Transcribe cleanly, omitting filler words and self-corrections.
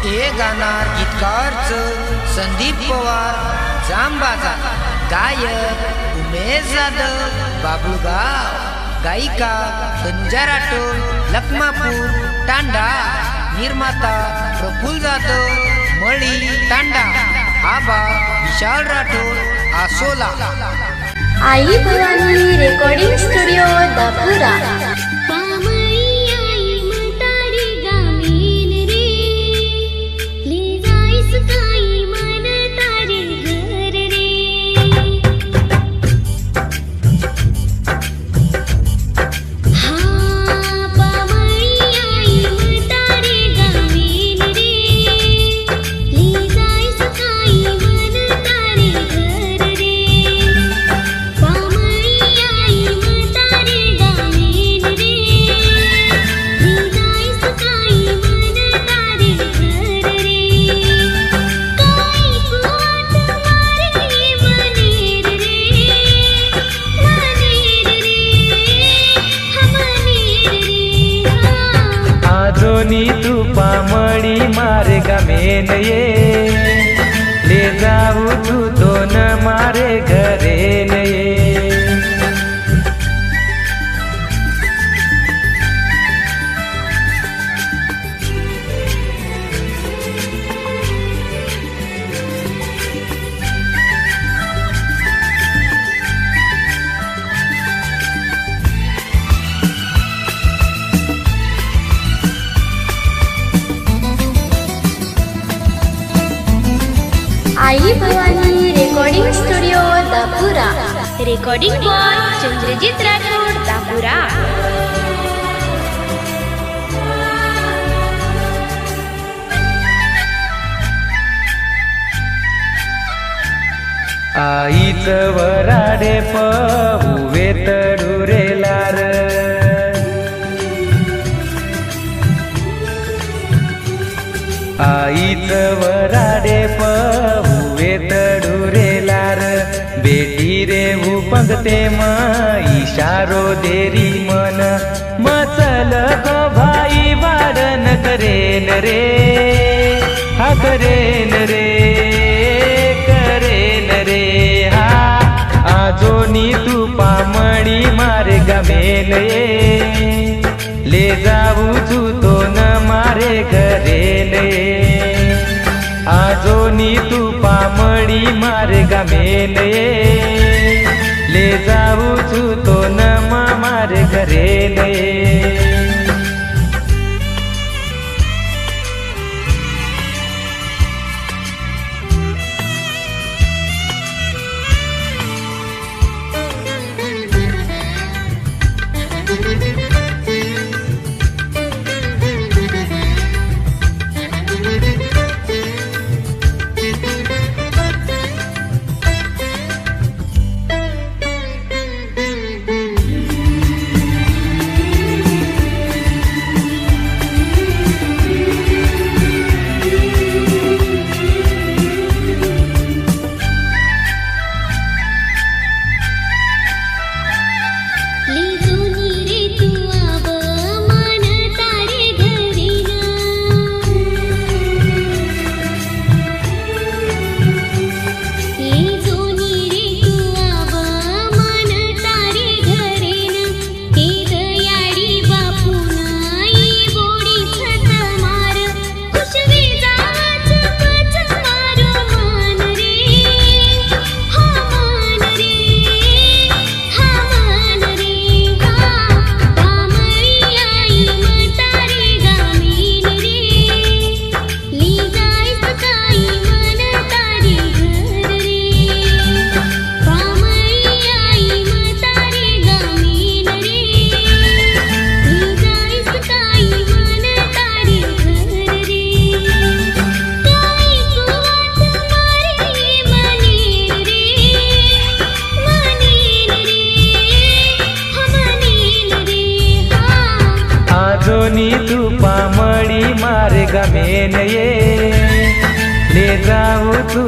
हे गाणार गीतकारच संदीप पवार जांबाजा, गायक उमेश जाधव बाबुळगाव, गायिका संजा राठोड लखमापूर तांडा, निर्माता प्रफुल्ल जाधव मळी तांडा, आभार विशाल राठोड आसोला। आई भवानी रेकॉर्डिंग स्टुडिओ दापुरा। तुपा मळी मार्ग मेन ये, ले जाऊ तू तो न मारे घरे ये। Aai Bhavani recording studio Dapura. Recording boy Chandrajeet Rathod Dapura. आईच वराडे पहुवे तडुरे लार, आईच वराडे पहुवे तडुरे लार, बेटी रे उपंगते म इशारो देरी मन, मचल गो भाई वाडन करेन रे, हा करेन रे करेन रे हा। आजोनी तुपा मळी मार्ग मेन ये, ले जाऊ तू तो न मारे घरे ले। आजोनी तुपा मळी मार्ग मेन ये, ले जाऊ तू तो न मारे घरे ले। तुपा मळी मार्ग मेन ये, ले जाऊ तू